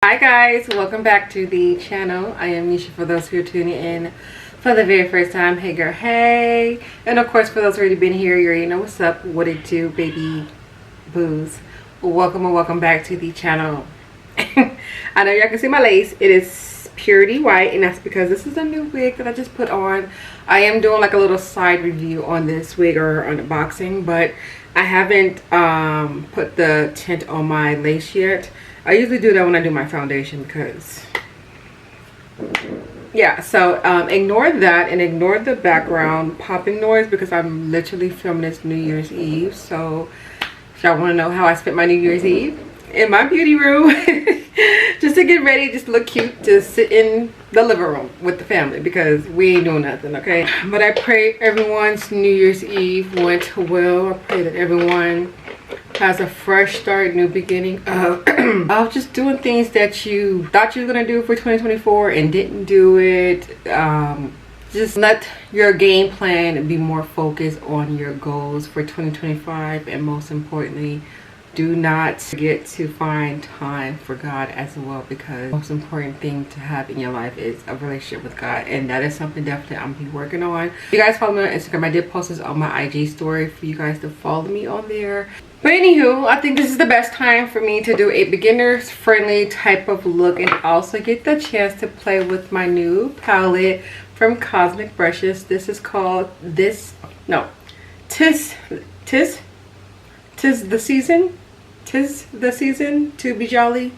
Hi guys, welcome back to the channel. I am Nisha for those who are tuning in for the very first time. Hey girl, hey. And of course for those who already been here, you already know what's up, what it do, baby boos. Welcome and welcome back to the channel. I know y'all can see my lace. It is purity white, and that's because this is a new wig that I just put on. I am doing like a little side review on this wig or unboxing, but I haven't put the tint on my lace yet. I usually do that when I do my foundation because, yeah, so ignore that and ignore the background popping noise because I'm literally filming this New Year's Eve. So if y'all want to know how I spent my New Year's Eve, in my beauty room, just to get ready, just look cute, to sit in the living room with the family because we ain't doing nothing, okay? But I pray everyone's New Year's Eve went well. I pray that everyone has a fresh start, new beginning of just doing things that you thought you were gonna do for 2024 and didn't do it. Just let your game plan be more focused on your goals for 2025, and most importantly, do not forget to find time for God as well, because the most important thing to have in your life is a relationship with God, and that is something definitely I'm gonna be working on. If you guys follow me on Instagram, I did post this on my IG story for you guys to follow me on there. But anywho, I think this is the best time for me to do a beginner's friendly type of look and also get the chance to play with my new palette from Cosmic Brushes. This is called Tis the season to be jolly.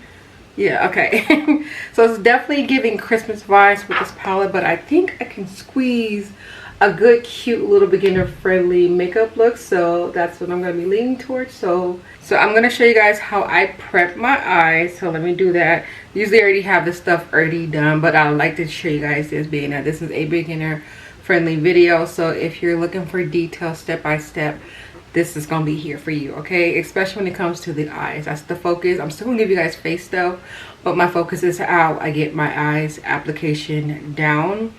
Yeah, okay. So it's definitely giving Christmas vibes with this palette, but I think I can squeeze a good cute little beginner friendly makeup look, so that's what I'm going to be leaning towards. So I'm going to show you guys how I prep my eyes. So let me do that. Usually I already have this stuff already done, but I would like to show you guys this, being that this is a beginner friendly video. So if you're looking for details step by step, this is gonna be here for you, okay? Especially when it comes to the eyes. That's the focus. I'm still gonna give you guys face stuff, but my focus is how I get my eyes application down.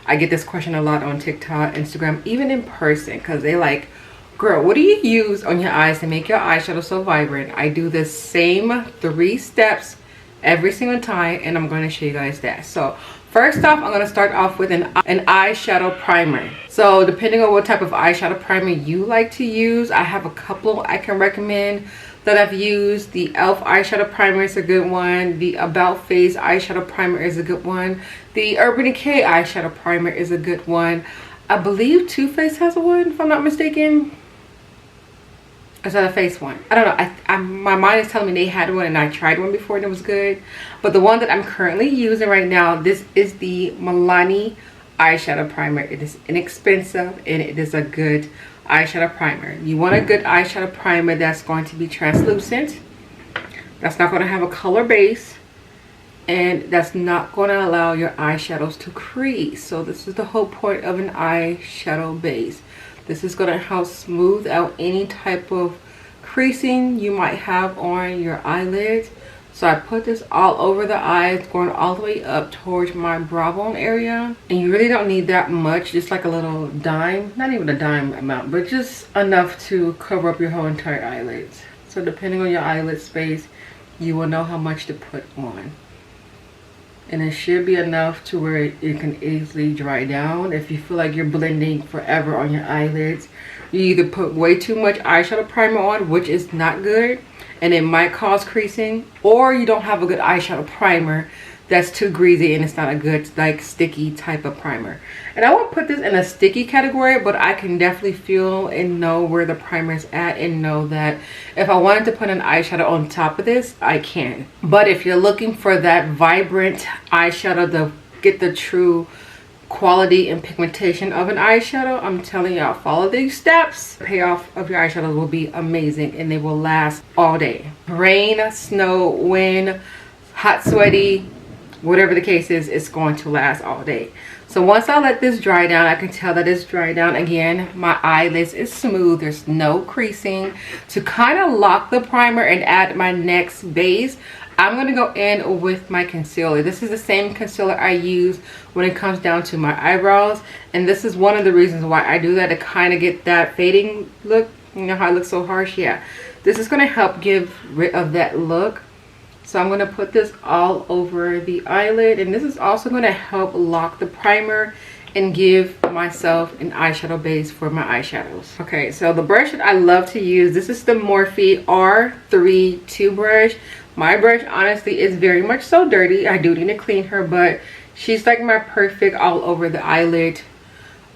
I get this question a lot on TikTok, Instagram, even in person, because they like, girl, what do you use on your eyes to make your eyeshadow so vibrant? I do the same 3 steps every single time, and I'm going to show you guys that. So first off, I'm going to start off with an eyeshadow primer. So depending on what type of eyeshadow primer you like to use, I have a couple I can recommend that I've used. The e.l.f. eyeshadow primer is a good one. The About Face eyeshadow primer is a good one. The Urban Decay eyeshadow primer is a good one. I believe Too Faced has one, if I'm not mistaken. Is that a face one? I don't know. My mind is telling me they had one and I tried one before and it was good. But the one that I'm currently using right now, this is the Milani eyeshadow primer. It is inexpensive and it is a good eyeshadow primer. You want a good eyeshadow primer that's going to be translucent, that's not going to have a color base, and that's not going to allow your eyeshadows to crease. So this is the whole point of an eyeshadow base. This is going to help smooth out any type of creasing you might have on your eyelids. So I put this all over the eyes, going all the way up towards my brow bone area. And you really don't need that much, just like a little dime, not even a dime amount, but just enough to cover up your whole entire eyelids. So depending on your eyelid space, you will know how much to put on. And it should be enough to where it can easily dry down. If you feel like you're blending forever on your eyelids, you either put way too much eyeshadow primer on, which is not good, and it might cause creasing, or you don't have a good eyeshadow primer that's too greasy and it's not a good like sticky type of primer. And I won't put this in a sticky category, but I can definitely feel and know where the primer is at and know that if I wanted to put an eyeshadow on top of this, I can. But if you're looking for that vibrant eyeshadow to get the true quality and pigmentation of an eyeshadow, I'm telling y'all, follow these steps. The payoff of your eyeshadow will be amazing and they will last all day. Rain, snow, wind, hot, sweaty, whatever the case is, it's going to last all day. So once I let this dry down, I can tell that it's dried down. Again, my eyelids is smooth, there's no creasing. To kind of lock the primer and add my next base, I'm going to go in with my concealer. This is the same concealer I use when it comes down to my eyebrows, and this is one of the reasons why I do that, to kind of get that fading look. You know how it looks so harsh? Yeah, this is going to help give rid of that look. So I'm going to put this all over the eyelid, and this is also going to help lock the primer and give myself an eyeshadow base for my eyeshadows. Okay, so the brush that I love to use, this is the Morphe R32 brush. My brush honestly is very much so dirty. I do need to clean her, but she's like my perfect all over the eyelid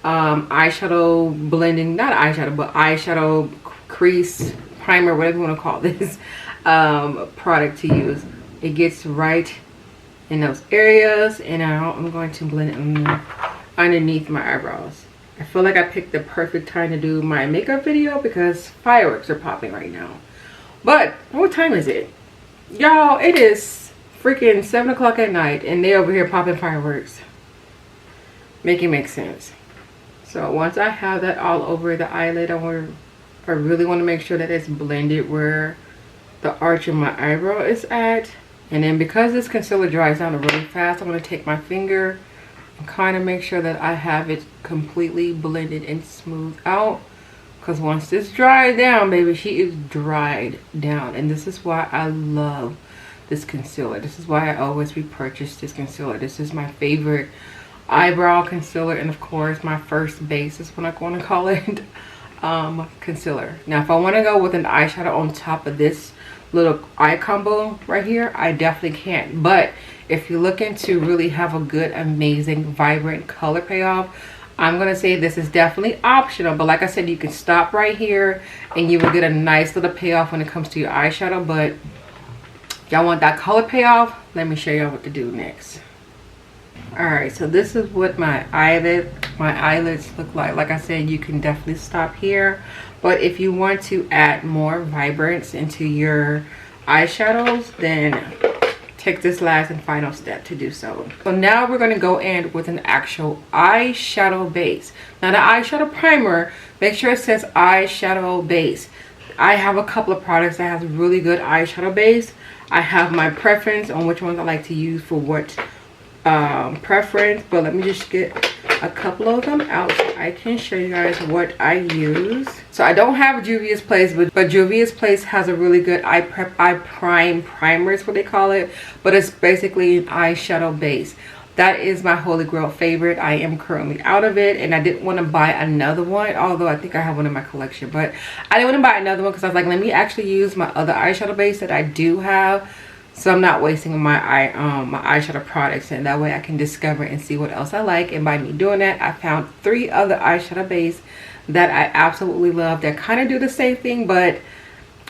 eyeshadow blending, not eyeshadow, but eyeshadow crease primer, whatever you want to call this product to use. It gets right in those areas, and now I'm going to blend it underneath my eyebrows. I feel like I picked the perfect time to do my makeup video because fireworks are popping right now. But what time is it, y'all? It is freaking 7 o'clock at night, and they over here popping fireworks. Make it make sense. So once I have that all over the eyelid, I really want to make sure that it's blended where the arch of my eyebrow is at. And then because this concealer dries down really fast, I'm going to take my finger and kind of make sure that I have it completely blended and smooth out. Because once this dries down, baby, she is dried down. And this is why I love this concealer. This is why I always repurchase this concealer. This is my favorite eyebrow concealer, and of course my first base is what I want to call it. Concealer. Now if I want to go with an eyeshadow on top of this little eye combo right here, I definitely can. But if you're looking to really have a good, amazing, vibrant color payoff, I'm gonna say this is definitely optional. But like I said, you can stop right here and you will get a nice little payoff when it comes to your eyeshadow. But if y'all want that color payoff, let me show y'all what to do next. Alright, so this is what my eyelids look like. Like I said, you can definitely stop here. But if you want to add more vibrance into your eyeshadows, then take this last and final step to do so. So now we're going to go in with an actual eyeshadow base. Now the eyeshadow primer, make sure it says eyeshadow base. I have a couple of products that has really good eyeshadow base. I have my preference on which ones I like to use for what preference, but let me just get a couple of them out so I can show you guys what I use. So I don't have Juvia's Place, but Juvia's Place has a really good eye prime primer is what they call it, but it's basically an eyeshadow base. That is my holy grail favorite. I am currently out of it, and I didn't want to buy another one, although I think I have one in my collection, but I didn't want to buy another one because I was like, let me actually use my other eyeshadow base that I do have, so I'm not wasting my eyeshadow products, and that way I can discover and see what else I like. And by me doing that, I found 3 other eyeshadow base that I absolutely love that kind of do the same thing, but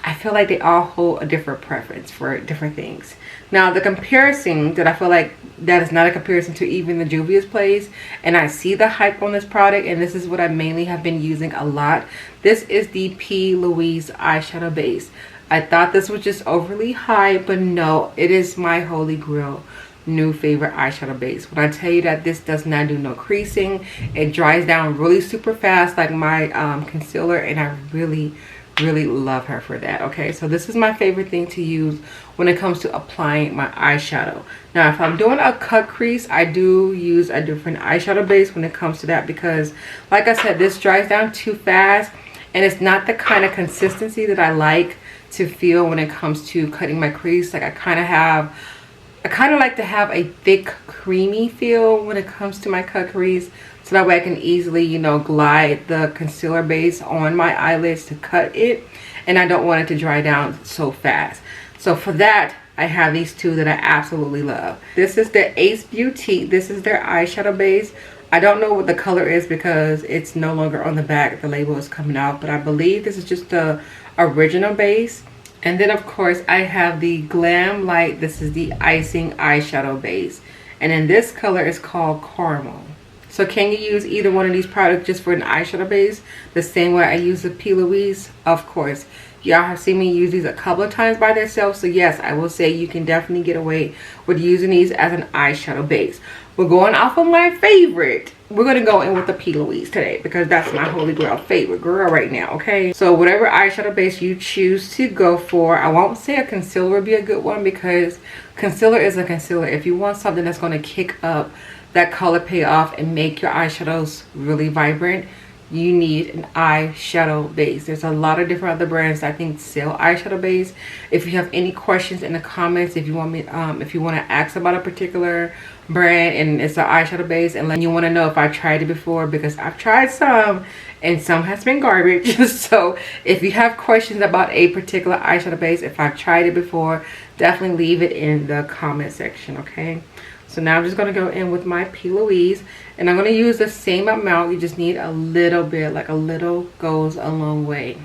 I feel like they all hold a different preference for different things. Now the comparison that I feel like that is not a comparison to even the Juvia's Place, and I see the hype on this product, and this is what I mainly have been using a lot. This is the P. Louise eyeshadow base. I thought this was just overly high, but no, it is my holy grail new favorite eyeshadow base. When I tell you that this does not do no creasing, it dries down really super fast like my concealer, and I really love her for that. Okay, so this is my favorite thing to use when it comes to applying my eyeshadow. Now if I'm doing a cut crease, I do use a different eyeshadow base when it comes to that, because like I said, this dries down too fast, and it's not the kind of consistency that I like to feel when it comes to cutting my crease. Like I kind of like to have a thick creamy feel when it comes to my cut crease, so that way I can easily, you know, glide the concealer base on my eyelids to cut it, and I don't want it to dry down so fast. So for that, I have these 2 that I absolutely love. This is the Ace Beauty. This is their eyeshadow base. I don't know what the color is because it's no longer on the back. The label is coming out, but I believe this is just the original base. And then of course I have the Glam Light. This is the icing eyeshadow base, and then this color is called Caramel. So can you use either one of these products just for an eyeshadow base the same way I use the P. Louise? Of course. Y'all have seen me use these a couple of times by themselves, so yes, I will say you can definitely get away with using these as an eyeshadow base. We're going off of my favorite. We're going to go in with the P. Louise today because that's my holy grail favorite girl right now, okay? So whatever eyeshadow base you choose to go for, I won't say a concealer would be a good one because concealer is a concealer. If you want something that's going to kick up that color payoff and make your eyeshadows really vibrant, you need an eyeshadow base. There's a lot of different other brands I think sell eyeshadow base. If you have any questions in the comments, if you want me if you want to ask about a particular brand and it's an eyeshadow base, and you want to know if I tried it before, because I've tried some and some has been garbage. So if you have questions about a particular eyeshadow base, if I've tried it before, definitely leave it in the comment section, okay? So now I'm just going to go in with my P. Louise, and I'm going to use the same amount. You just need a little bit, like a little goes a long way.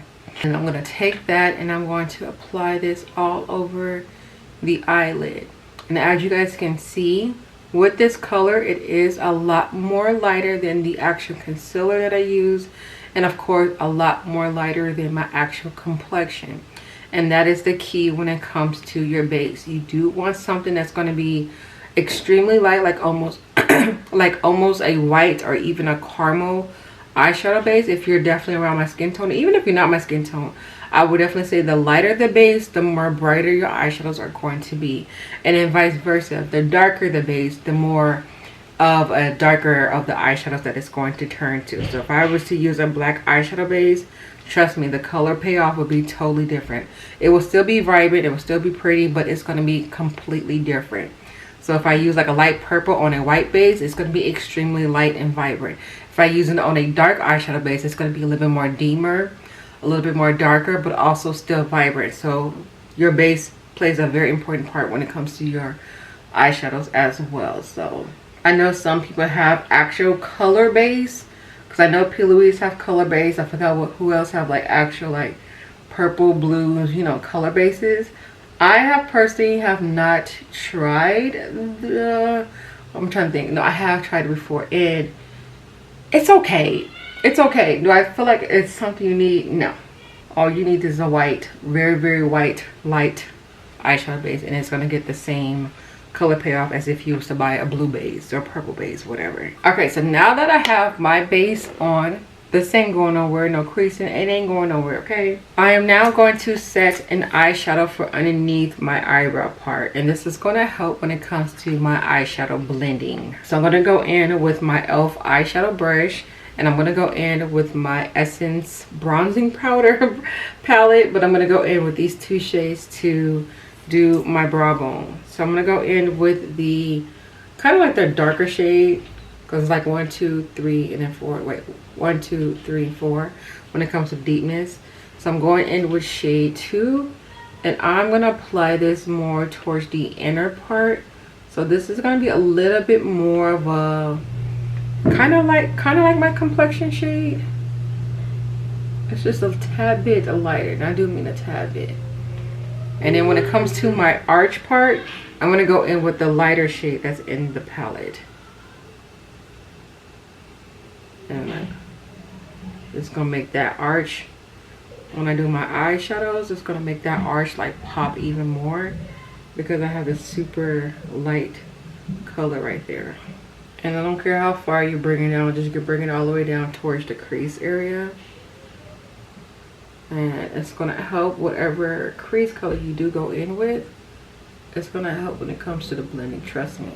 And I'm going to take that and I'm going to apply this all over the eyelid. And as you guys can see, with this color, it is a lot more lighter than the actual concealer that I use, and of course a lot more lighter than my actual complexion. And that is the key when it comes to your base. You do want something that's going to be extremely light, like almost like almost a white or even a caramel eyeshadow base. If you're definitely around my skin tone, even if you're not my skin tone, I would definitely say the lighter the base, the more brighter your eyeshadows are going to be, and then vice versa. The darker the base, the more of a darker of the eyeshadows that it's going to turn to. So if I was to use a black eyeshadow base, trust me, the color payoff would be totally different. It will still be vibrant, it will still be pretty, but it's going to be completely different. So if I use like a light purple on a white base, it's going to be extremely light and vibrant. If I use it on a dark eyeshadow base, it's going to be a little bit more dimmer, a little bit more darker, but also still vibrant. So your base plays a very important part when it comes to your eyeshadows as well. So I know some people have actual color base, because I know P. Louise have color base. I forgot who else have like actual like purple, blues, you know, color bases. I have personally have not tried the, I'm trying to think. No, I have tried it before and it's okay. It's okay. Do I feel like it's something you need? No. All you need is a white, very, very white, light eyeshadow base, and it's going to get the same color payoff as if you was to buy a blue base or purple base, whatever. Okay, so now that I have my base on, this ain't going nowhere, no creasing, it ain't going nowhere, okay? I am now going to set an eyeshadow for underneath my eyebrow part, and this is going to help when it comes to my eyeshadow blending. So I'm going to go in with my e.l.f. eyeshadow brush, and I'm going to go in with my Essence bronzing powder palette, but I'm going to go in with these two shades to do my brow bone. So I'm going to go in with the kind of like the darker shade, because it's like 1, 2, 3, and then 4. Wait, 1, 2, 3, 4 when it comes to deepness. So I'm going in with shade 2, and I'm going to apply this more towards the inner part. So this is going to be a little bit more of a kind of like my complexion shade. It's just a tad bit lighter, and I do mean a tad bit. And then when it comes to my arch part, I'm going to go in with the lighter shade that's in the palette. And it's going to make that arch, when I do my eyeshadows, it's going to make that arch like pop even more, because I have this super light color right there. And I don't care how far you bring it down, just bring it all the way down towards the crease area. And it's going to help whatever crease color you do go in with. It's going to help when it comes to the blending, trust me.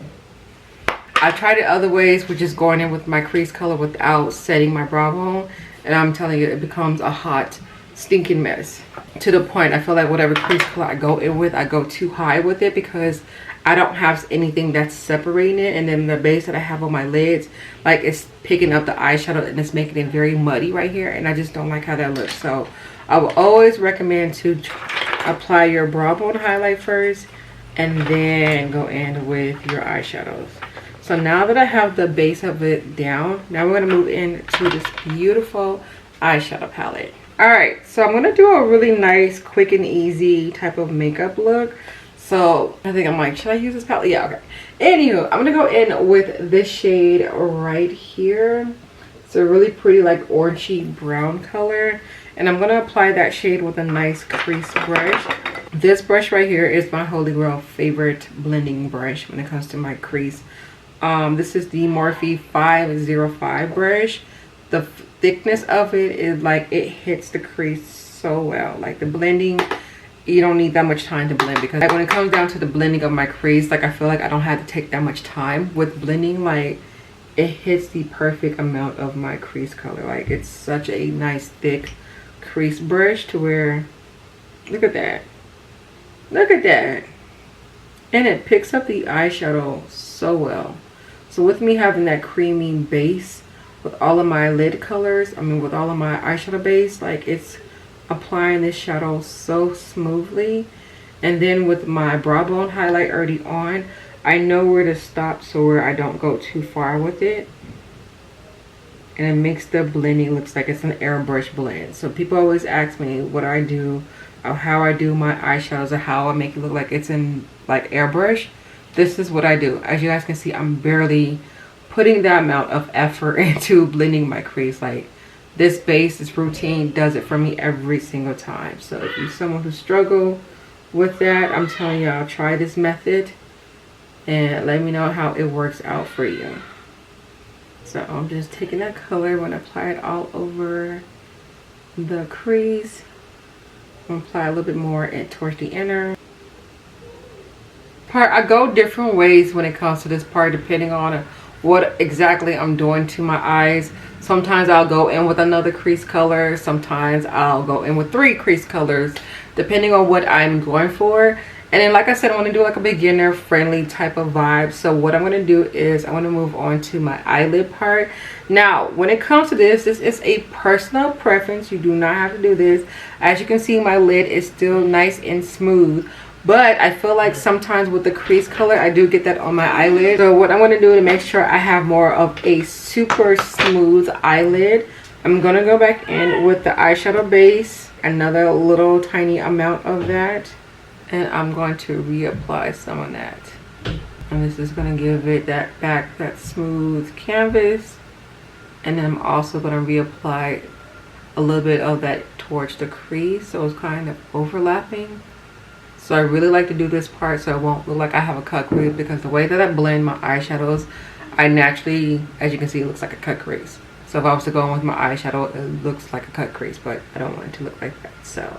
I tried it other ways, which is going in with my crease color without setting my brow bone. And I'm telling you, it becomes a hot, stinking mess. To the point, I feel like whatever crease color I go in with, I go too high with it, because I don't have anything that's separating it. And then the base that I have on my lids, like it's picking up the eyeshadow and it's making it very muddy right here. And I just don't like how that looks. So I will always recommend to apply your brow bone highlight first and then go in with your eyeshadows. So now that I have the base of it down, now we're going to move into this beautiful eyeshadow palette. Alright, so I'm going to do a really nice, quick and easy type of makeup look. So I think I'm like, should I use this palette? Yeah, okay. Anywho, I'm going to go in with this shade right here. It's a really pretty like orangey brown color. And I'm going to apply that shade with a nice crease brush. This brush right here is my holy grail favorite blending brush when it comes to my crease. This is the Morphe 505 brush. The thickness of it is like, it hits the crease so well. Like the blending, you don't need that much time to blend, because like when it comes down to the blending of my crease, like I feel like I don't have to take that much time with blending. Like it hits the perfect amount of my crease color. Like, it's such a nice thick crease brush to where, look at that, look at that, and it picks up the eyeshadow so well. So with me having that creamy base with all of my lid colors, I mean with all of my eyeshadow base, like, it's applying this shadow so smoothly. And then with my brow bone highlight already on, I know where to stop so where I don't go too far with it. And it makes the blending looks like it's an airbrush blend. So people always ask me what I do, or how I do my eyeshadows, or how I make it look like it's in like airbrush. This is what I do. As you guys can see, I'm barely putting that amount of effort into blending my crease. Like, this base, this routine does it for me every single time. So if you're someone who struggle with that, I'm telling y'all, try this method and let me know how it works out for you. So I'm just taking that color, I'm going to apply it all over the crease. I'm going to apply a little bit more towards the inner part. I go different ways when it comes to this part depending on what exactly I'm doing to my eyes. Sometimes I'll go in with another crease color. Sometimes I'll go in with 3 crease colors depending on what I'm going for. And then, like I said, I want to do like a beginner friendly type of vibe. So what I'm going to do is I want to move on to my eyelid part. Now, when it comes to this is a personal preference. You do not have to do this. As you can see, my lid is still nice and smooth. But I feel like sometimes with the crease color, I do get that on my eyelid. So what I'm going to do to make sure I have more of a super smooth eyelid, I'm going to go back in with the eyeshadow base. Another little tiny amount of that. And I'm going to reapply some of that. And this is going to give it that smooth canvas. And then I'm also going to reapply a little bit of that towards the crease. So it's kind of overlapping. So I really like to do this part so it won't look like I have a cut crease, because the way that I blend my eyeshadows, I naturally, as you can see, it looks like a cut crease. So if I was to go in with my eyeshadow, it looks like a cut crease, but I don't want it to look like that. So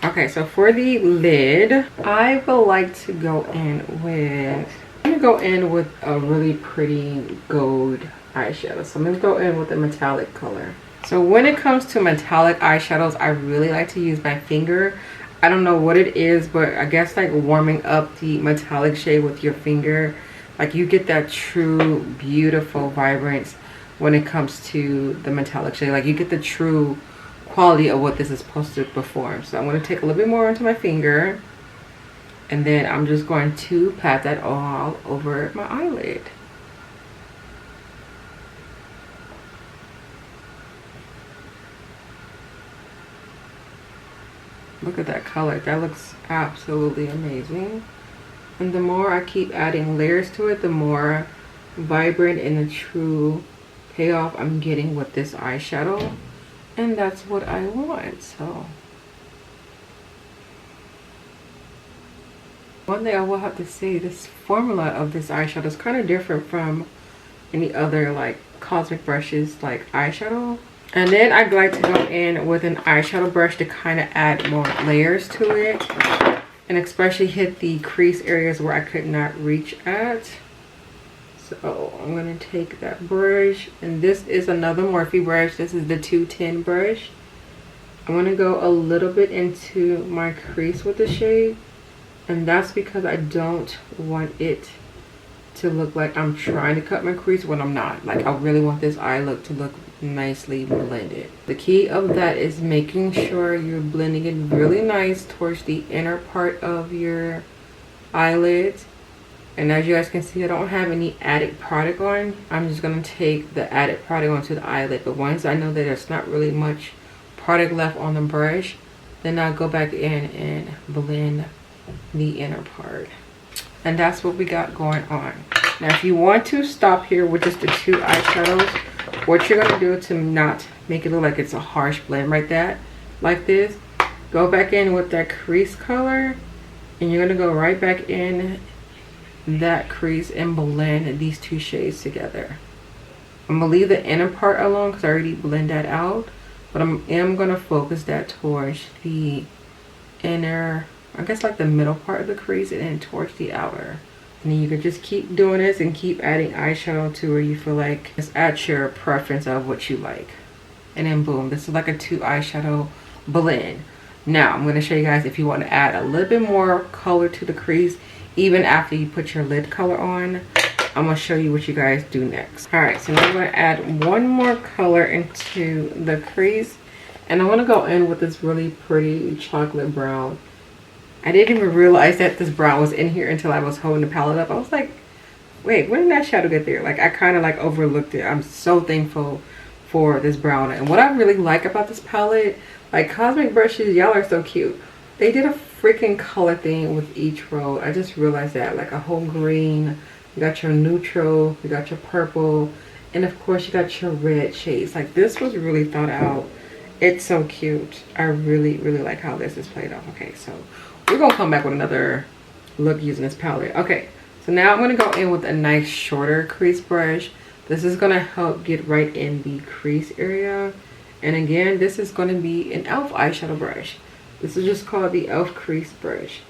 okay, so for the lid, I would like to go in with, I'm gonna go in with a really pretty gold eyeshadow. So I'm gonna go in with a metallic color. So when it comes to metallic eyeshadows, I really like to use my finger. I don't know what it is, but I guess like warming up the metallic shade with your finger, like you get that true beautiful vibrance when it comes to the metallic shade. Like you get the true quality of what this is supposed to perform. So I'm going to take a little bit more onto my finger, and then I'm just going to pat that all over my eyelid. Look at that color. That looks absolutely amazing. And the more I keep adding layers to it, the more vibrant and the true payoff I'm getting with this eyeshadow. And that's what I want. So one thing I will have to say, this formula of this eyeshadow is kind of different from any other like cosmic brushes like eyeshadow. And then I'd like to go in with an eyeshadow brush to kind of add more layers to it, and especially hit the crease areas where I could not reach at. So I'm going to take that brush, and this is another Morphe brush. This is the 210 brush. I'm going to go a little bit into my crease with the shade, and that's because I don't want it to look like I'm trying to cut my crease when I'm not. Like, I really want this eye look to look nicely blended. The key of that is making sure you're blending it really nice towards the inner part of your eyelids. And as you guys can see, I don't have any added product on. I'm just going to take the added product onto the eyelid. But once I know that there's not really much product left on the brush, then I'll go back in and blend the inner part. And that's what we got going on. Now if you want to stop here with just the 2 eyeshadows, what you're going to do to not make it look like it's a harsh blend like this, go back in with that crease color, and you're going to go right back in that crease and blend these 2 shades together. I'm going to leave the inner part alone because I already blend that out, but I am going to focus that towards the inner, I guess like the middle part of the crease, and then towards the outer. And then you can just keep doing this and keep adding eyeshadow to where you feel like it's at your preference of what you like. And then boom, this is like a 2 eyeshadow blend. Now I'm going to show you guys if you want to add a little bit more color to the crease even after you put your lid color on. I'm going to show you what you guys do next. Alright, so now I'm going to add one more color into the crease. And I want to go in with this really pretty chocolate brown. I didn't even realize that this brown was in here until I was holding the palette up. I was like, wait, when did that shadow get there? Like, I kind of like overlooked it. I'm so thankful for this brown. And what I really like about this palette, like Cosmic Brushes, y'all are so cute. They did a freaking color thing with each row. I just realized that, like a whole green, you got your neutral, you got your purple, and of course you got your red shades. Like, this was really thought out. It's so cute. I really like how this is played off. Okay, so we're gonna come back with another look using this palette. Okay, so now I'm gonna go in with a nice shorter crease brush. This is gonna help get right in the crease area. And again, this is gonna be an e.l.f. eyeshadow brush. This is just called the e.l.f. crease brush.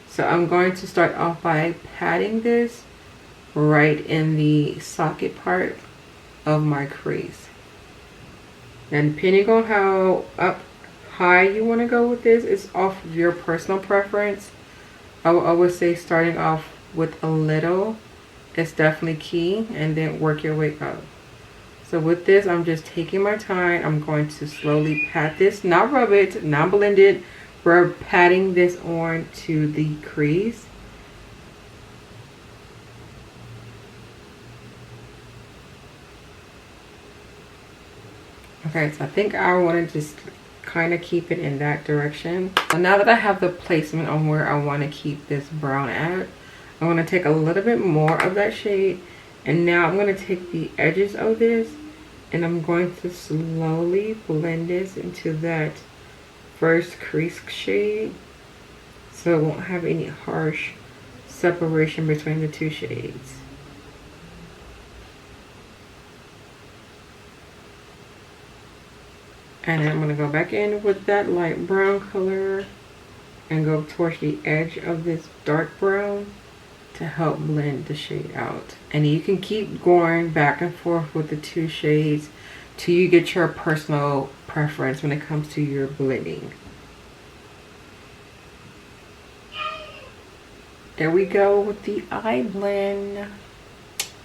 So I'm going to start off by patting this right in the socket part of my crease. And depending on how up high you want to go with this, it's off of your personal preference. I would always say starting off with a little is definitely key, and then work your way up. So with this, I'm just taking my time. I'm going to slowly pat this, not rub it, not blend it. We're patting this on to the crease. Okay, so I think I want to just kind of keep it in that direction. So now that I have the placement on where I want to keep this brown at, I'm going to take a little bit more of that shade, and now I'm going to take the edges of this and I'm going to slowly blend this into that first crease shade, so it won't have any harsh separation between the two shades. And then I'm going to go back in with that light brown color and go towards the edge of this dark brown to help blend the shade out. And you can keep going back and forth with the two shades till you get your personal preference when it comes to your blending. There we go with the eye blend.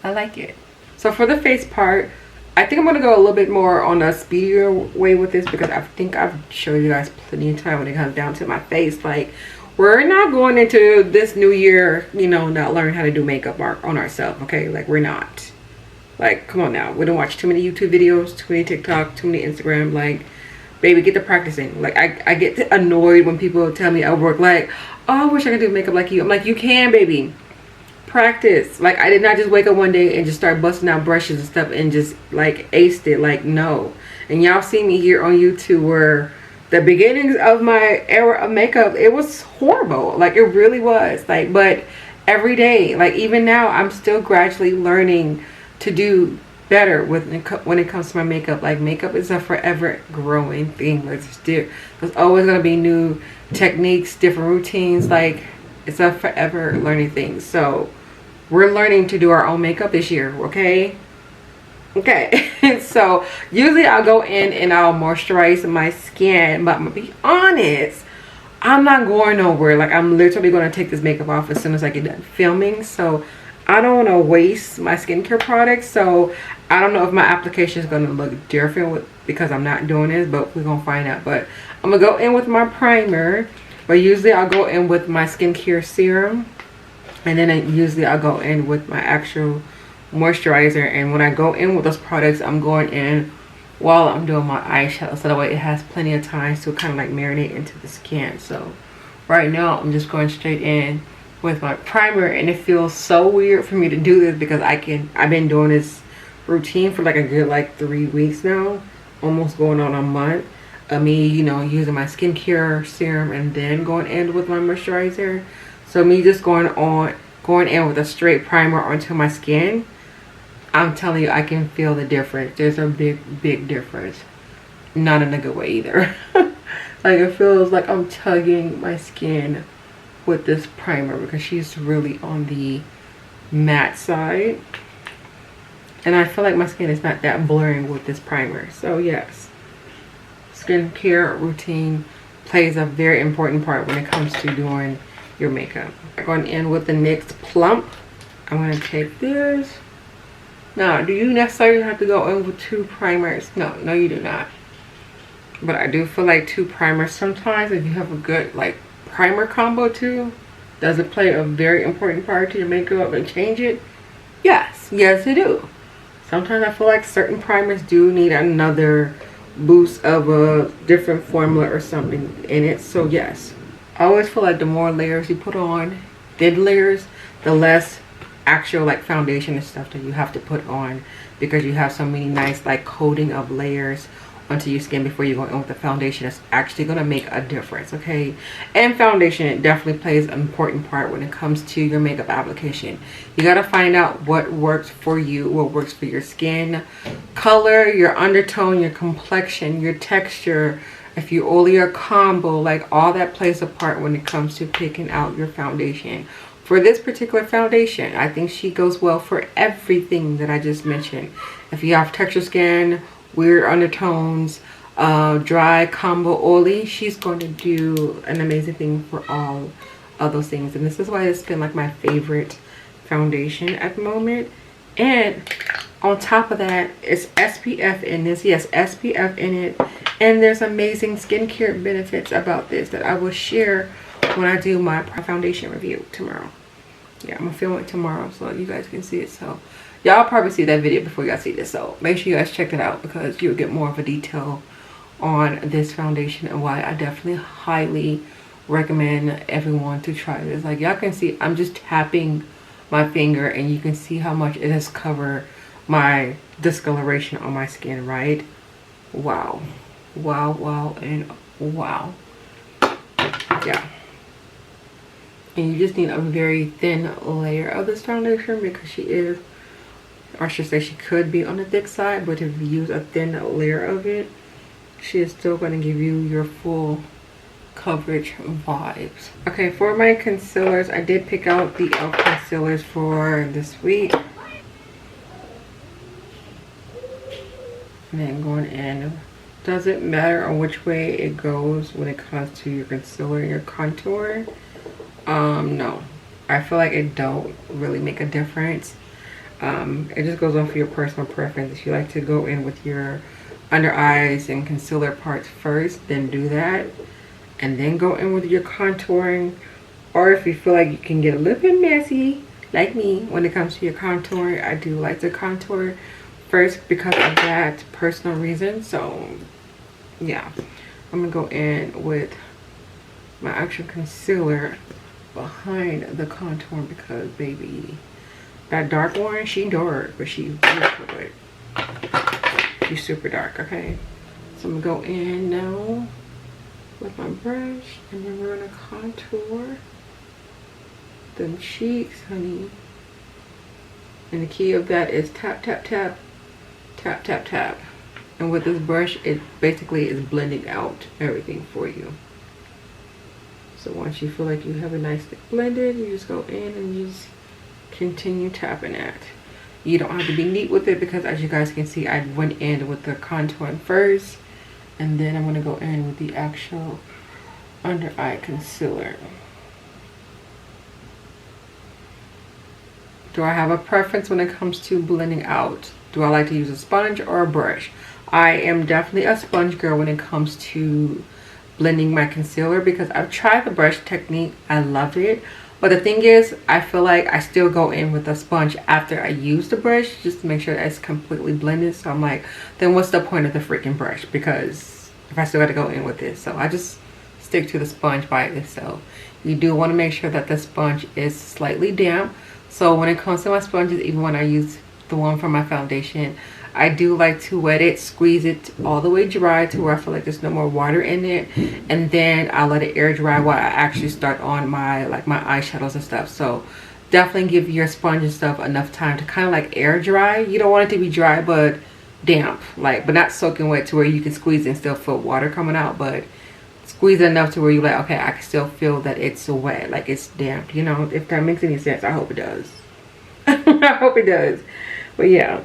I like it. So for the face part, I think I'm going to go a little bit more on a speedier way with this, because I think I've showed you guys plenty of time when it comes down to my face. Like, we're not going into this new year, you know, not learning how to do makeup on ourselves, okay? Like, we're not. Like, come on now. We don't watch too many YouTube videos, too many TikTok, too many Instagram. Like, baby, get to practicing. Like, I get annoyed when people tell me I work like, oh, I wish I could do makeup like you. I'm like, you can, baby. Practice. Like, I did not just wake up one day and just start busting out brushes and stuff and just like aced it. Like, no. And y'all see me here on YouTube where the beginnings of my era of makeup, it was horrible. Like, it really was. Like, but every day, like even now, I'm still gradually learning to do better when it comes to my makeup. Like, makeup is a forever growing thing. There's always going to be new techniques, different routines. Like, it's a forever learning thing. So we're learning to do our own makeup this year, okay? Okay. So usually I'll go in and I'll moisturize my skin, but I'm gonna be honest, I'm not going nowhere. Like, I'm literally going to take this makeup off as soon as I get done filming. So I don't want to waste my skincare products. So I don't know if my application is going to look different because I'm not doing this, but we're going to find out. But I'm going to go in with my primer, but usually I'll go in with my skincare serum. And then usually I'll go in with my actual moisturizer. And when I go in with those products, I'm going in while I'm doing my eyeshadow, so that way it has plenty of time to kind of like marinate into the skin. So right now I'm just going straight in with my primer, and it feels so weird for me to do this because I've been doing this routine for like a good like 3 weeks now, almost going on a month of me, you know, using my skincare serum and then going in with my moisturizer. So me just going in with a straight primer onto my skin, I'm telling you, I can feel the difference. There's a big difference. Not in a good way either. Like, it feels like I'm tugging my skin with this primer because she's really on the matte side. And I feel like my skin is not that blurring with this primer. So yes, skincare routine plays a very important part when it comes to doing your makeup. Going in with the NYX Plump. I'm going to take this. Now, do you necessarily have to go in with 2 primers? No, you do not. But I do feel like 2 primers sometimes, if you have a good like primer combo too, does it play a very important part to your makeup and change it? Yes, they do. Sometimes I feel like certain primers do need another boost of a different formula or something in it. So yes, I always feel like the more layers you put on, thin layers, the less actual like foundation and stuff that you have to put on, because you have so many nice like coating of layers onto your skin before you go in with the foundation. It's actually going to make a difference, okay? And foundation, it definitely plays an important part when it comes to your makeup application. You got to find out what works for you, what works for your skin color, your undertone, your complexion, your texture, if you oily or combo, like all that plays a part when it comes to picking out your foundation. For this particular foundation, I think she goes well for everything that I just mentioned. If you have texture skin, weird undertones, dry, combo, oily, she's going to do an amazing thing for all of those things. And this is why it's been like my favorite foundation at the moment. And on top of that, it's SPF in this. Yes, SPF in it. And there's amazing skincare benefits about this that I will share when I do my foundation review tomorrow. Yeah, I'm gonna film it tomorrow so you guys can see it. So y'all probably see that video before y'all see this, so make sure you guys check it out, because you'll get more of a detail on this foundation and why I definitely highly recommend everyone to try this. Like y'all can see, I'm just tapping my finger and you can see how much it has covered my discoloration on my skin, right? Wow, and wow. Yeah. And you just need a very thin layer of this foundation, because she is, or I should say she could be on the thick side, but if you use a thin layer of it, she is still going to give you your full coverage vibes. Okay, for my concealers, I did pick out the e.l.f. concealers for this week. And then going in, doesn't matter on which way it goes when it comes to your concealer and your contour. No, I feel like it don't really make a difference. It just goes off of your personal preference. If you like to go in with your under eyes and concealer parts first, then do that, and then go in with your contouring. Or if you feel like you can get a little bit messy like me when it comes to your contouring, I do like to contour first because of that personal reason. So yeah, I'm gonna go in with my actual concealer behind the contour, because baby, that dark one, she dark, but she's beautiful. She's super dark. Okay, so I'm gonna go in now with my brush, and then we're gonna contour the cheeks, honey. And the key of that is tap, tap, tap, tap, tap, tap. And with this brush, it basically is blending out everything for you. So once you feel like you have a nice thick blended, you just go in and you just continue tapping it. You don't have to be neat with it, because as you guys can see, I went in with the contouring first, and then I'm going to go in with the actual under eye concealer. Do I have a preference when it comes to blending out? Do I like to use a sponge or a brush? I am definitely a sponge girl when it comes to blending my concealer, because I've tried the brush technique. I love it, but the thing is, I feel like I still go in with a sponge after I use the brush, just to make sure that it's completely blended. So I'm like, then what's the point of the freaking brush, because if I still got to go in with this? So I just stick to the sponge by itself. You do want to make sure that the sponge is slightly damp. So when it comes to my sponges, even when I use the one for my foundation, I do like to wet it, squeeze it all the way dry to where I feel like there's no more water in it, and then I'll let it air dry while I actually start on my my eyeshadows and stuff. So definitely give your sponge and stuff enough time to kind of like air dry. You don't want it to be dry but damp, but not soaking wet to where you can squeeze and still feel water coming out, but squeeze it enough to where you're like, okay, I can still feel that it's wet, like it's damp, you know, if that makes any sense. I hope it does. I hope it does. But yeah,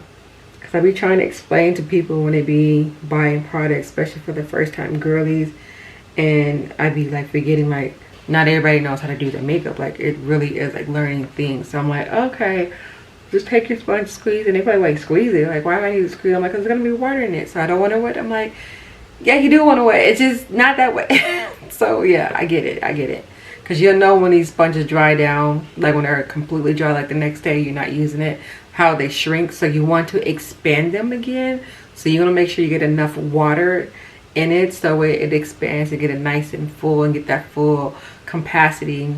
because I be trying to explain to people when they be buying products, especially for the first time girlies, and I be like forgetting, like, not everybody knows how to do their makeup. Like, it really is like learning things. So I'm like, okay, just take your sponge, squeeze, and they probably like, squeeze it, like, why do I need to squeeze? I'm like, because there's gonna be water in it, so I don't want to wet. I'm like, yeah, you do want to wet, it's just not that wet. So yeah, I get it, because you'll know when these sponges dry down, like when they're completely dry, like the next day you're not using it, how they shrink. So you want to expand them again, so you want to make sure you get enough water in it so it expands and get it nice and full, and get that full capacity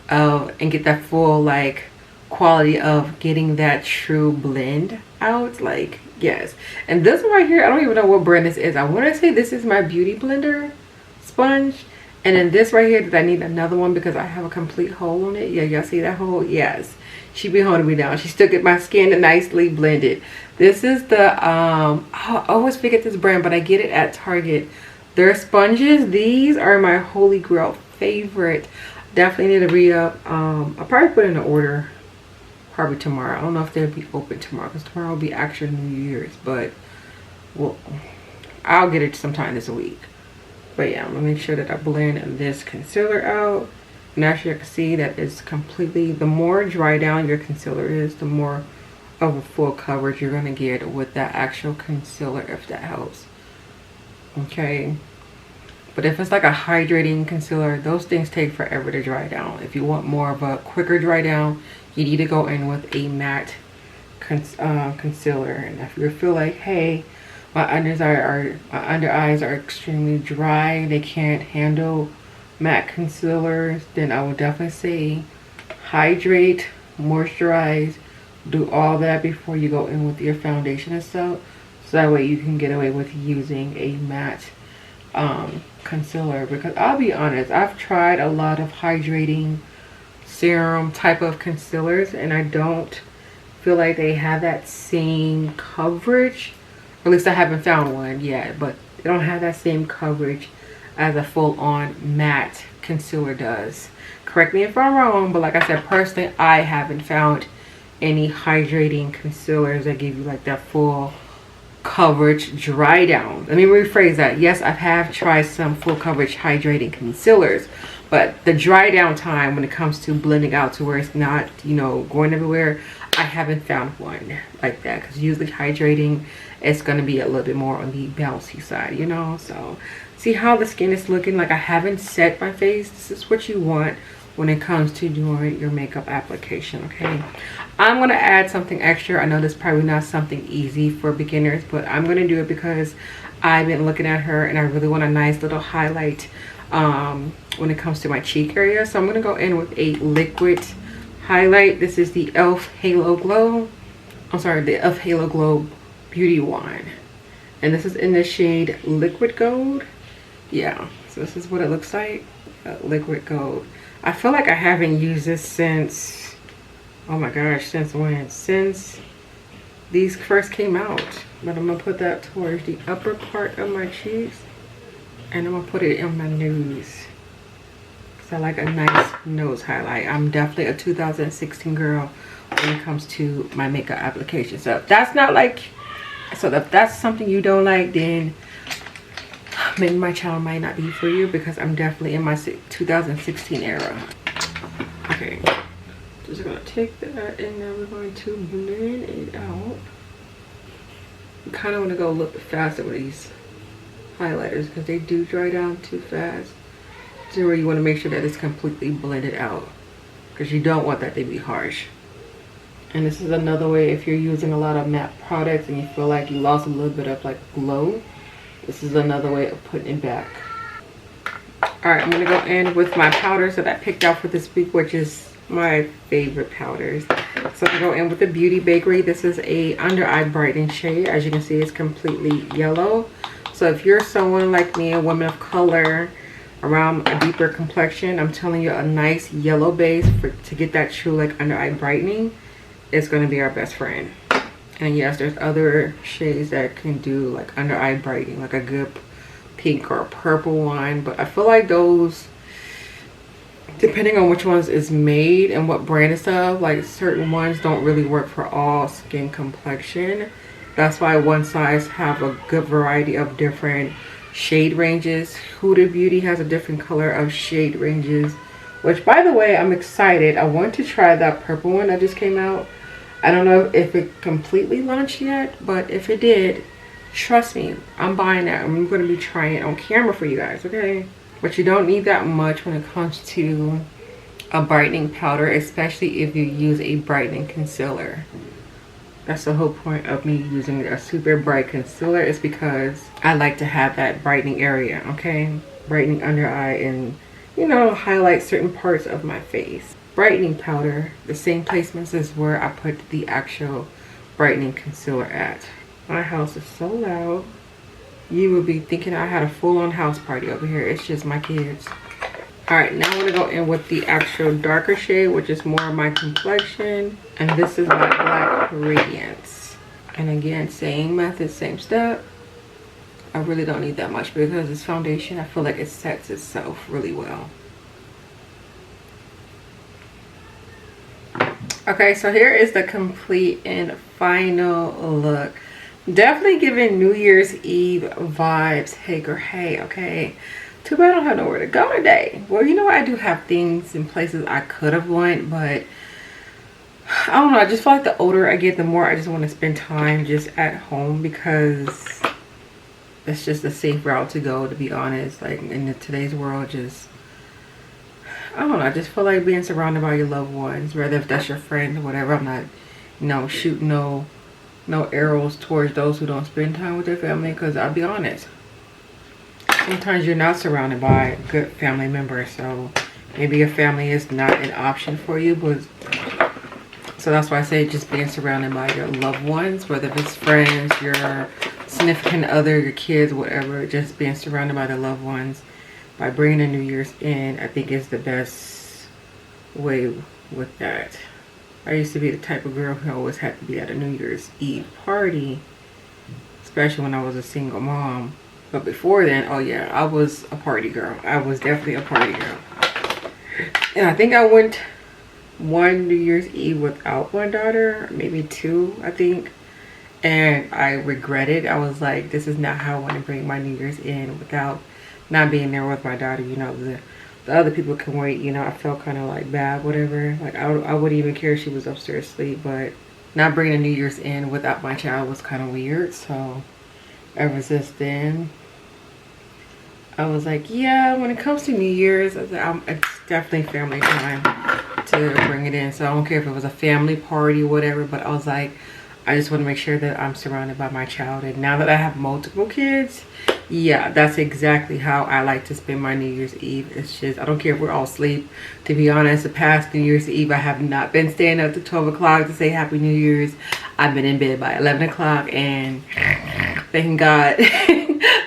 of, and get that full like quality of getting that true blend out. Like, yes. And this one right here, I don't even know what brand this is. I want to say this is my Beauty Blender sponge. And then this right here, that I need another one because I have a complete hole on it. Yeah, y'all see that hole? Yes. She be holding me down. She still get my skin nicely blended. This is the I always forget this brand, but I get it at Target. Their sponges, these are my holy grail favorite. Definitely need to re-up. I'll probably put in an order probably tomorrow. I don't know if they'll be open tomorrow, because tomorrow will be actual New Year's, but well, I'll get it sometime this week. But yeah, I'm gonna make sure that I blend this concealer out. And as you can see, that is completely, the more dry down your concealer is, the more of a full coverage you're gonna get with that actual concealer, if that helps. Okay, but if it's like a hydrating concealer, those things take forever to dry down. If you want more of a quicker dry down, you need to go in with a matte concealer. And if you feel like, hey, my under eyes are extremely dry, they can't handle matte concealers, then I would definitely say hydrate, moisturize, do all that before you go in with your foundation and stuff, so that way you can get away with using a matte concealer. Because I'll be honest, I've tried a lot of hydrating serum type of concealers, and I don't feel like they have that same coverage. At least I haven't found one yet, but they don't have that same coverage as a full-on matte concealer does. Correct me if I'm wrong, but like I said, personally, I haven't found any hydrating concealers that give you like that full coverage dry down. Let me rephrase that. Yes, I have tried some full coverage hydrating concealers, but the dry down time when it comes to blending out to where it's not, you know, going everywhere, I haven't found one like that. Because usually hydrating, it's going to be a little bit more on the bouncy side, you know. So see how the skin is looking. Like, I haven't set my face. This is what you want when it comes to doing your makeup application. Okay, I'm going to add something extra. I know this is probably not something easy for beginners, but I'm going to do it because I've been looking at her and I really want a nice little highlight when it comes to my cheek area. So I'm going to go in with a liquid highlight. This is the e.l.f. Halo Glow. I'm sorry, the e.l.f. Halo Glow Beauty Wand, and this is in the shade Liquid Gold. Yeah, so this is what it looks like, Liquid Gold. I feel like I haven't used this since, oh my gosh, since when? Since these first came out. But I'm gonna put that towards the upper part of my cheeks, and I'm gonna put it in my nose, because I like a nice nose highlight. I'm definitely a 2016 girl when it comes to my makeup application. So if that's not like, so if that's something you don't like, then maybe my channel might not be for you, because I'm definitely in my 2016 era. Okay, just gonna take that, and now we're going to blend it out. I kind of want to go a little bit faster with these highlighters, because they do dry down too fast. So where you want to make sure that it's completely blended out, because you don't want that to be harsh. And this is another way, if you're using a lot of matte products and you feel like you lost a little bit of like glow, this is another way of putting it back. All right, I'm gonna go in with my powders that I picked out for this week, which is my favorite powders. So I go in with the Beauty Bakery. This is a under eye brightening shade. As you can see, it's completely yellow. So if you're someone like me, a woman of color, around a deeper complexion, I'm telling you, a nice yellow base to get that true like under eye brightening is going to be our best friend. And yes, there's other shades that can do like under eye brightening, like a good pink or a purple one, but I feel like those depending on which ones is made and what brand it's of. Like certain ones don't really work for all skin complexion. That's why one size have a good variety of different shade ranges. Ulta Beauty has a different color of shade ranges, which by the way, I'm excited. I want to try that purple one that just came out. I don't know if it completely launched yet, but if it did, trust me, I'm buying that. I'm going to be trying it on camera for you guys, okay? But you don't need that much when it comes to a brightening powder, especially if you use a brightening concealer. That's the whole point of me using a super bright concealer, is because I like to have that brightening area, okay? Brightening under eye and, you know, highlight certain parts of my face. Brightening powder, the same placements as where I put the actual brightening concealer at. My house is so loud. You would be thinking I had a full-on house party over here. It's just my kids. Alright, now I'm going to go in with the actual darker shade, which is more of my complexion. And this is my Black Radiance. And again, same method, same step. I really don't need that much because this foundation, I feel like it sets itself really well. Okay, so here is the complete and final look. Definitely giving New Year's Eve vibes. Hey girl, hey, okay. Too bad I don't have nowhere to go today. Well, you know what? I do have things in places I could have went, but I don't know. I just feel like the older I get, the more I just want to spend time just at home, because it's just a safe route to go, to be honest. Like in today's world, just, I don't know. I just feel like being surrounded by your loved ones, whether if that's your friends or whatever. I'm not, you know, shooting no arrows towards those who don't spend time with their family, because I'll be honest, sometimes you're not surrounded by good family members, so maybe your family is not an option for you. But so that's why I say just being surrounded by your loved ones, whether it's friends, your significant other, your kids, whatever, just being surrounded by the loved ones by bringing the New Year's in, I think is the best way with that. I used to be the type of girl who always had to be at a New Year's Eve party, especially when I was a single mom. But before then, oh yeah, I was a party girl. I was definitely a party girl. And I think I went one New Year's Eve without my daughter, maybe two, I think. And I regretted. I was like, this is not how I want to bring my New Year's in without not being there with my daughter. You know, the other people can wait. You know, I felt kind of like bad, whatever. Like I wouldn't even care if she was upstairs asleep, but not bringing a New Year's in without my child was kind of weird. So ever since then, I was like, yeah, when it comes to New Year's, it's definitely family time to bring it in. So I don't care if it was a family party, whatever, but I was like, I just want to make sure that I'm surrounded by my child. And now that I have multiple kids, yeah, that's exactly how I like to spend my New Year's Eve. It's just, I don't care if we're all asleep. To be honest, the past New Year's Eve, I have not been staying up to 12 o'clock to say Happy New Year's. I've been in bed by 11 o'clock and thanking God.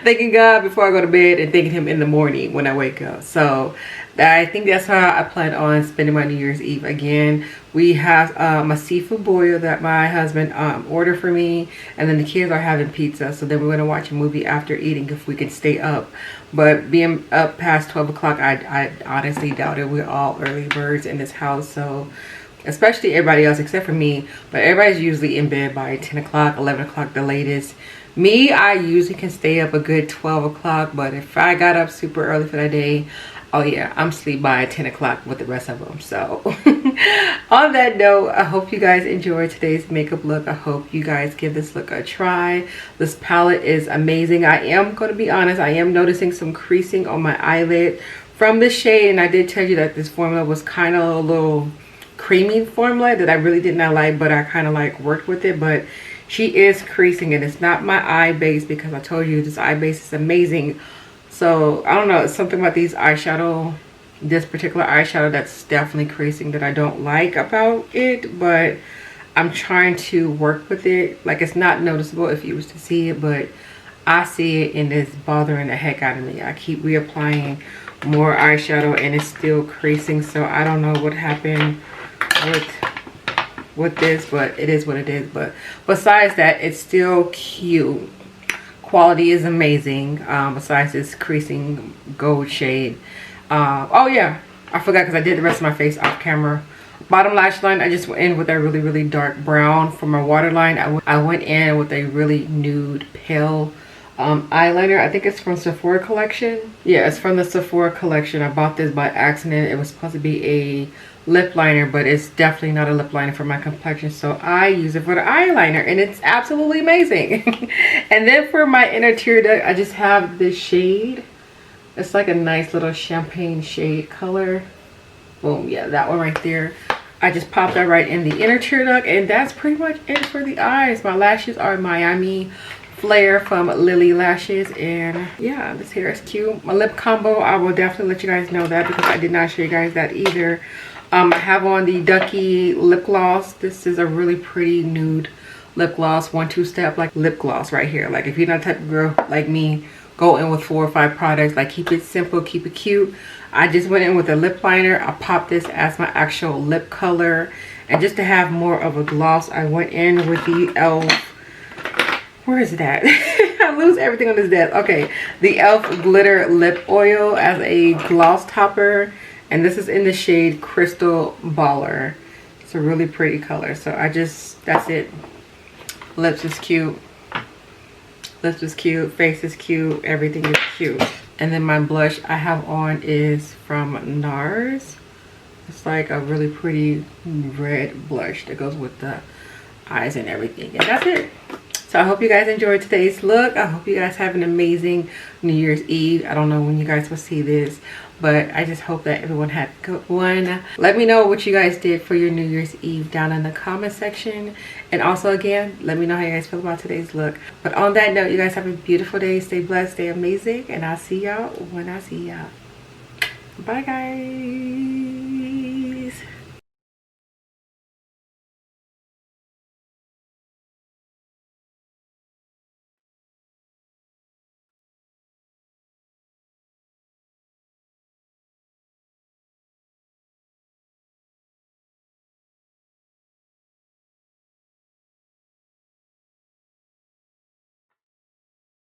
Thanking God before I go to bed and thanking him in the morning when I wake up. So I think that's how I plan on spending my New Year's Eve. Again, we have a seafood boil that my husband ordered for me, and then the kids are having pizza. So then we're going to watch a movie after eating if we can stay up. But being up past 12 o'clock, I honestly doubt it. We're all early birds in this house, so especially everybody else except for me. But everybody's usually in bed by 10 o'clock, 11 o'clock the latest. Me, I usually can stay up a good 12 o'clock, but if I got up super early for that day, oh yeah, I'm asleep by 10 o'clock with the rest of them. So on that note, I hope you guys enjoyed today's makeup look. I hope you guys give this look a try. This palette is amazing. I am going to be honest, I am noticing some creasing on my eyelid from this shade, and I did tell you that this formula was kind of a little creamy formula that I really did not like, but I kind of like worked with it. But she is creasing, and it's not my eye base, because I told you this eye base is amazing. So I don't know, it's something about these eyeshadow, this particular eyeshadow, that's definitely creasing that I don't like about it. But I'm trying to work with it. Like, it's not noticeable if you was to see it, but I see it and it's bothering the heck out of me. I keep reapplying more eyeshadow and it's still creasing. So I don't know what happened with this, but it is what it is. But besides that, it's still cute. Quality is amazing. Besides this creasing gold shade. Oh yeah, I forgot because I did the rest of my face off camera. Bottom lash line, I just went in with a really dark brown. For my waterline, I went in with a really nude pale eyeliner. I think it's from Sephora collection. Yeah, it's from the Sephora collection. I bought this by accident. It was supposed to be a lip liner, but it's definitely not a lip liner for my complexion, so I use it for the eyeliner, and it's absolutely amazing. And then for my inner tear duct, I just have this shade. It's like a nice little champagne shade color. Boom, yeah, that one right there. I just popped that right in the inner tear duct, and that's pretty much it for the eyes. My lashes are Miami Flare from Lily Lashes, and yeah, this hair is cute. My lip combo, I will definitely let you guys know that because I did not show you guys that either. I have on the Ducky lip gloss. This is a really pretty nude lip gloss, 1-2 step like lip gloss right here. Like if you're not the type of girl like me, go in with 4 or 5 products. Like keep it simple, keep it cute. I just went in with a lip liner. I popped this as my actual lip color, and just to have more of a gloss, I went in with the e.l.f. Where is that? I lose everything on this desk. Okay, the e.l.f. glitter lip oil as a gloss topper, and this is in the shade Crystal Baller. It's a really pretty color. So that's it. Lips is cute. Lips is cute. Face is cute. Everything is cute. And then my blush I have on is from NARS. It's like a really pretty red blush that goes with the eyes and everything. And that's it. So I hope you guys enjoyed today's look. I hope you guys have an amazing New Year's Eve. I don't know when you guys will see this, but I just hope that everyone had a good one. Let me know what you guys did for your New Year's Eve down in the comment section. And also again, let me know how you guys feel about today's look. But on that note, you guys have a beautiful day. Stay blessed, stay amazing, and I'll see y'all when I see y'all. Bye guys.